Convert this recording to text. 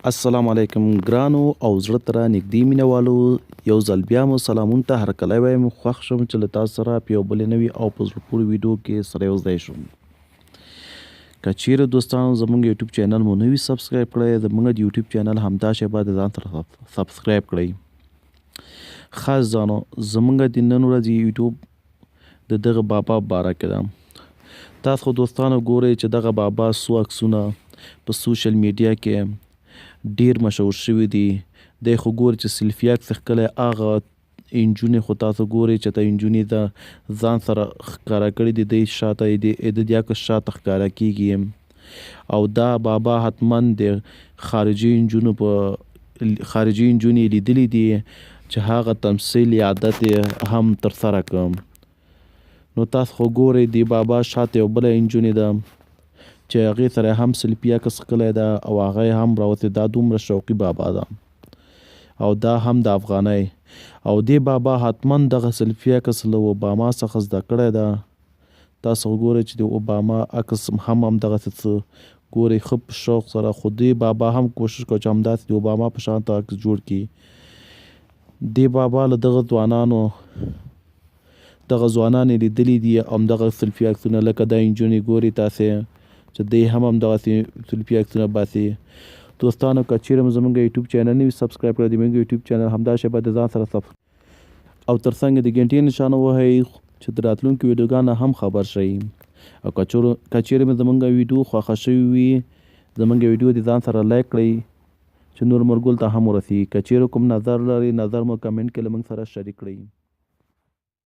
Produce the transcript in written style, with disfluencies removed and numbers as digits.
السلام علیکم ګرانو او زړه ته رانږدې مینهوالو، یو ځل بیا مو سلامونه ته هرکلی وایم. خوښ شوم چې له تاسو سره په یو بلې نوي او په زړه پورې ویډیو کې سره یو ځای شوم. که چیرې دوستانو زموږ یوټیوب چینل مو نه وي سبسکرایب کړی، زموږ د یوټیوب چینل همدا شیبه د ځان سره سبسکرایب کړئ. خاص ځانو زموږ د نن ورځې یوټیوب د دغه بابا باره کې ده. تاسو خو دوستانو ګورئ چې دغه بابا څو عکسونه په سوشل میډیا کې ډیر مشهور شوي دي. دی خو ګوري چې سیلفي عکس ښکلی، هغه انجونې خو تاسو ګورئ چې د انجونې د ځان سره ښکاره کړي دي، دی شاته د دې عکس شاته ښکاره کیږي. او دا بابا حتما د خارجي انجونې لیدلی دي چې هغه تمثیل یا عادت یې هم ترسره کړم. نو تاسو خو ګورئ د بابا شاته یو بله انجونې ده چې هغې سره هم سلفي عکس ښکلی ده او هغه یې هم راوستې. دا دومره شوقي بابا ده او دا هم د افغانۍ. او دې بابا حتما دغه سلفي عکس له اوباما څخه زده کړی ده. تاسو ګورئ چې د اوباما عکس هم همدغسې څه ګورئ ښه په شوق سره. خو دې بابا هم کوشش کوي چې همداسې د اوباما په شانته عکس جوړ کړي. دې بابا له دغه ځوانان یې لیدلي دي، همدغه سلفي عکسونه لکه دا انجونې ګورئ تاسې چې دی هم همدغسې سلفي عکسونه باسي. دوستانو که چیرې مو زموږ یوټیوب چینل نه وي سبسکرایب کړی، زموږ یوټیوب چینل همدا شیبه د ځان سره او ترڅنګ د ګنټې نښانه ووهئ چې د راتلونکو ویډیوګانو هم خبر شئ. او که چیرې مو زموږ ویډیو خوښه شوي وي، زموږ ویډیو د ځان سره لایک کړئ چې نور ملګرو ته هم ورسیږي. که چیرې کوم نظر لرئ، نظر مو کمنټ کې له موږ سره شریک کړئ.